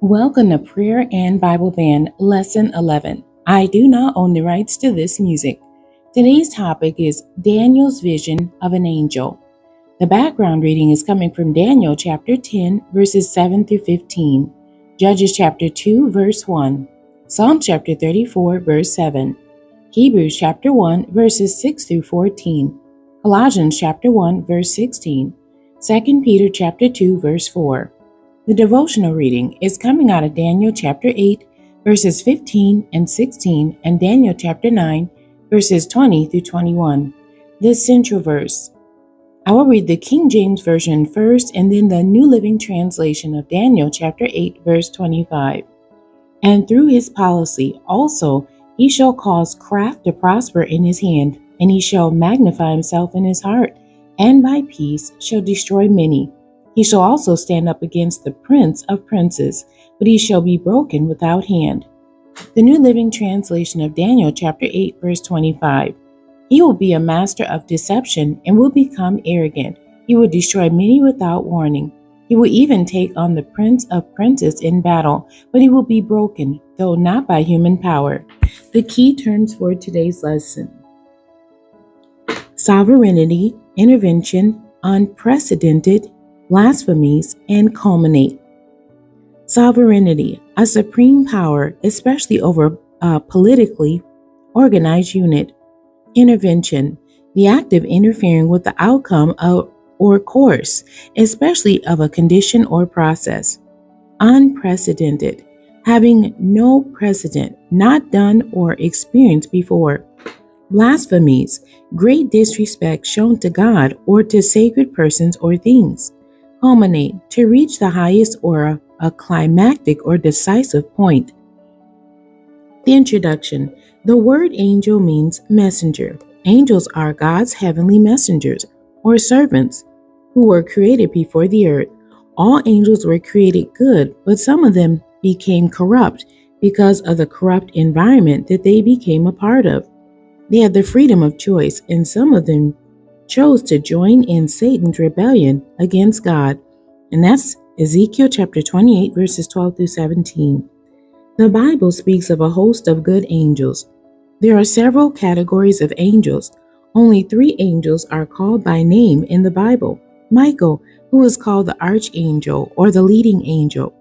Welcome to Prayer and Bible Band, Lesson 11. I do not own the rights to this music. Today's topic is Daniel's vision of an angel. The background reading is coming from Daniel chapter 10, verses 7 through 15, Judges chapter 2, verse 1, Psalm chapter 34, verse 7, Hebrews chapter 1, verses 6 through 14, Colossians chapter 1, verse 16, 2 Peter chapter 2, verse 4. The devotional reading is coming out of Daniel chapter 8, verses 15 and 16, and Daniel chapter 9, verses 20 through 21. The central verse. I will read the King James Version first and then the New Living Translation of Daniel chapter 8, verse 25. And through his policy also he shall cause craft to prosper in his hand, and he shall magnify himself in his heart, and by peace shall destroy many. He shall also stand up against the prince of princes, but he shall be broken without hand. The New Living Translation of Daniel chapter 8, verse 25. He will be a master of deception and will become arrogant. He will destroy many without warning. He will even take on the prince of princes in battle, but he will be broken, though not by human power. The key terms for today's lesson: sovereignty, intervention, unprecedented, blasphemies, and culminate. Sovereignty, a supreme power, especially over a politically organized unit. Intervention, the act of interfering with the outcome of or course, especially of a condition or process. Unprecedented, having no precedent, not done or experienced before. Blasphemies, great disrespect shown to God or to sacred persons or things. Culminate, to reach the highest or a climactic or decisive point. The introduction. The word angel means messenger. Angels are God's heavenly messengers or servants who were created before the earth. All angels were created good, but some of them became corrupt because of the corrupt environment that they became a part of. They had the freedom of choice, and some of them chose to join in Satan's rebellion against God. And that's Ezekiel chapter 28, verses 12 through 17. The Bible speaks of a host of good angels. There are several categories of angels. Only 3 angels are called by name in the Bible. Michael, who is called the archangel or the leading angel,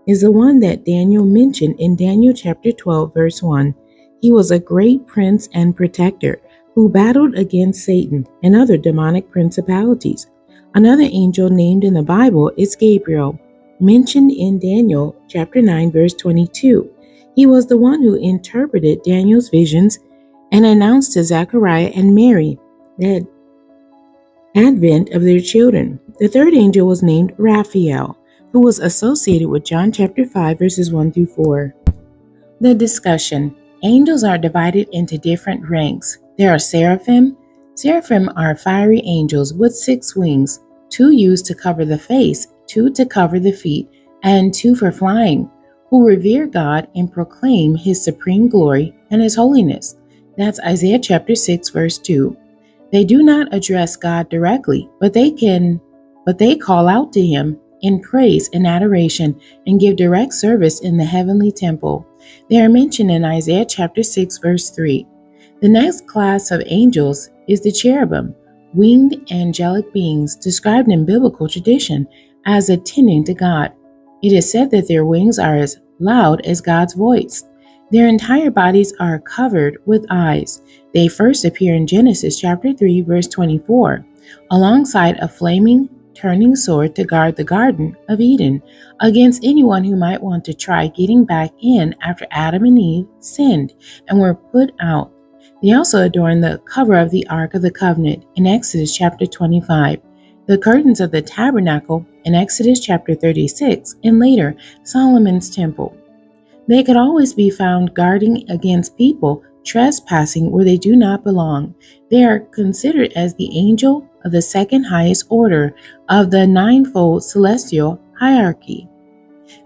is the one that Daniel mentioned in Daniel chapter 12, verse 1. He was a great prince and protector who battled against Satan and other demonic principalities. Another angel named in the Bible is Gabriel, mentioned in Daniel chapter 9, verse 22. He was the one who interpreted Daniel's visions and announced to Zechariah and Mary the advent of their children. The third angel was named Raphael, who was associated with John chapter 5, verses 1 through 4. The discussion. Angels are divided into different ranks. There are seraphim. Seraphim are fiery angels with 6 wings, 2 used to cover the face, 2 to cover the feet, and 2 for flying, who revere God and proclaim His supreme glory and His holiness. That's Isaiah chapter 6, verse 2. They do not address God directly, but they call out to Him in praise and adoration and give direct service in the heavenly temple. They are mentioned in Isaiah chapter 6, verse 3. The next class of angels is the cherubim, winged angelic beings described in biblical tradition as attending to God. It is said that their wings are as loud as God's voice. Their entire bodies are covered with eyes. They first appear in Genesis chapter 3, verse 24, alongside a flaming, turning sword to guard the Garden of Eden against anyone who might want to try getting back in after Adam and Eve sinned and were put out. They also adorn the cover of the Ark of the Covenant in Exodus chapter 25, the curtains of the tabernacle in Exodus chapter 36, and later Solomon's temple. They could always be found guarding against people trespassing where they do not belong. They are considered as the angel of the second highest order of the ninefold celestial hierarchy.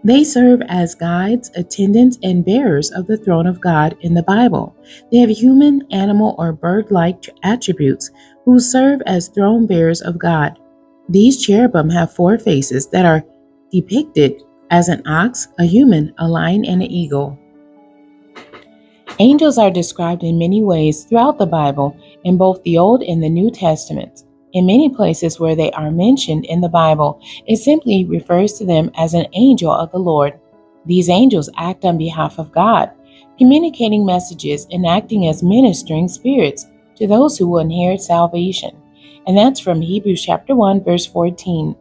They serve as guides, attendants, and bearers of the throne of God in the Bible. They have human, animal, or bird-like attributes who serve as throne bearers of God. These cherubim have 4 faces that are depicted as an ox, a human, a lion, and an eagle. Angels are described in many ways throughout the Bible in both the Old and the New Testaments. In many places where they are mentioned in the Bible, it simply refers to them as an angel of the Lord. These angels act on behalf of God, communicating messages and acting as ministering spirits to those who will inherit salvation. And that's from Hebrews chapter 1, verse 14.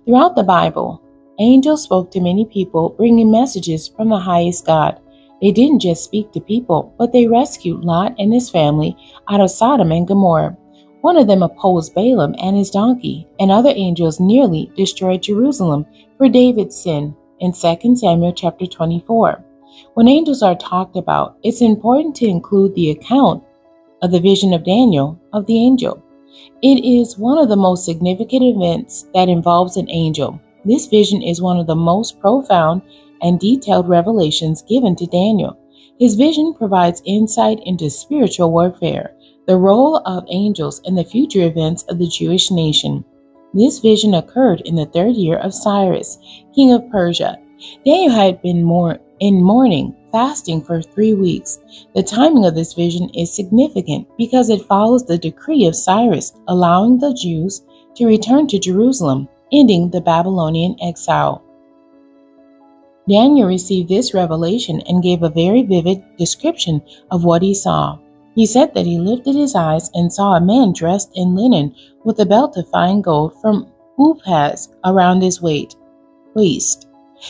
Throughout the Bible, angels spoke to many people, bringing messages from the highest God. They didn't just speak to people, but they rescued Lot and his family out of Sodom and Gomorrah. One of them opposed Balaam and his donkey, and other angels nearly destroyed Jerusalem for David's sin in 2 Samuel chapter 24. When angels are talked about, it's important to include the account of the vision of Daniel of the angel. It is one of the most significant events that involves an angel. This vision is one of the most profound and detailed revelations given to Daniel. His vision provides insight into spiritual warfare, the role of angels, and the future events of the Jewish nation. This vision occurred in the 3rd year of Cyrus, king of Persia. Daniel had been in mourning, fasting for 3 weeks. The timing of this vision is significant because it follows the decree of Cyrus, allowing the Jews to return to Jerusalem, ending the Babylonian exile. Daniel received this revelation and gave a very vivid description of what he saw. He said that he lifted his eyes and saw a man dressed in linen with a belt of fine gold from Uphaz around his waist.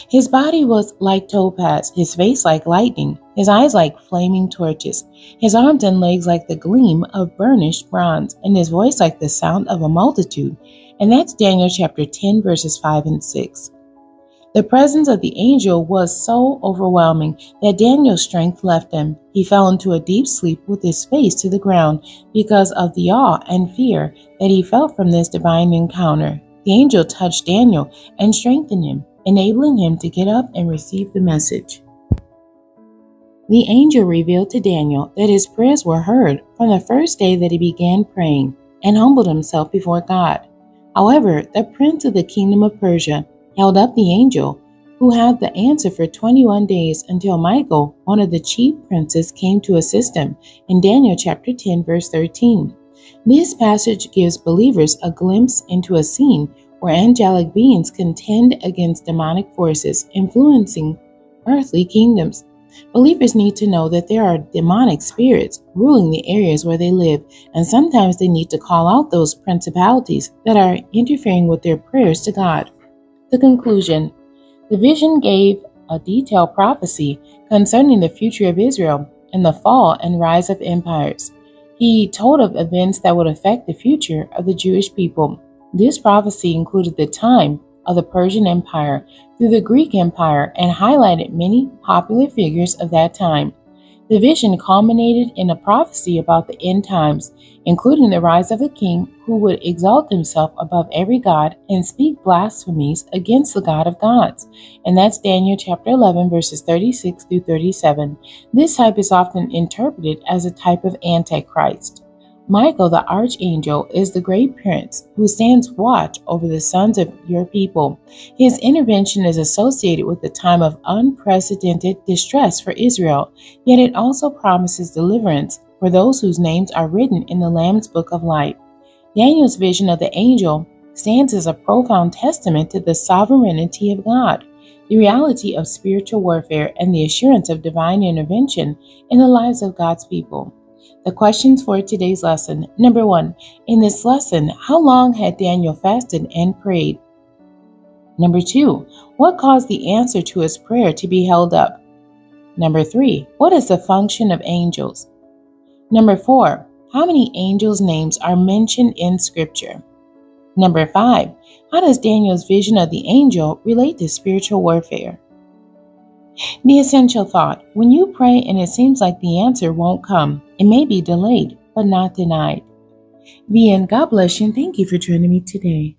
His body was like topaz, his face like lightning, his eyes like flaming torches, his arms and legs like the gleam of burnished bronze, and his voice like the sound of a multitude. And that's Daniel chapter 10, verses 5 and 6. The presence of the angel was so overwhelming that Daniel's strength left him. He fell into a deep sleep with his face to the ground because of the awe and fear that he felt from this divine encounter. The angel touched Daniel and strengthened him, enabling him to get up and receive the message. The angel revealed to Daniel that his prayers were heard from the first day that he began praying and humbled himself before God. However, the prince of the kingdom of Persia held up the angel, who had the answer for 21 days until Michael, one of the chief princes, came to assist him in Daniel chapter 10, verse 13. This passage gives believers a glimpse into a scene where angelic beings contend against demonic forces influencing earthly kingdoms. Believers need to know that there are demonic spirits ruling the areas where they live, and sometimes they need to call out those principalities that are interfering with their prayers to God. The conclusion. The vision gave a detailed prophecy concerning the future of Israel and the fall and rise of empires. He told of events that would affect the future of the Jewish people. This prophecy included the time of the Persian Empire through the Greek Empire and highlighted many popular figures of that time. The vision culminated in a prophecy about the end times, including the rise of a king who would exalt himself above every god and speak blasphemies against the God of gods. And that's Daniel chapter 11, verses 36 through 37. This type is often interpreted as a type of Antichrist. Michael, the archangel, is the great prince who stands watch over the sons of your people. His intervention is associated with the time of unprecedented distress for Israel, yet it also promises deliverance for those whose names are written in the Lamb's Book of Life. Daniel's vision of the angel stands as a profound testament to the sovereignty of God, the reality of spiritual warfare, and the assurance of divine intervention in the lives of God's people. The questions for today's lesson. Number 1, in this lesson, how long had Daniel fasted and prayed? Number 2, what caused the answer to his prayer to be held up? Number 3, what is the function of angels? Number 4, how many angels' names are mentioned in Scripture? Number 5, how does Daniel's vision of the angel relate to spiritual warfare? The essential thought: when you pray and it seems like the answer won't come, it may be delayed, but not denied. The end. God bless you and thank you for joining me today.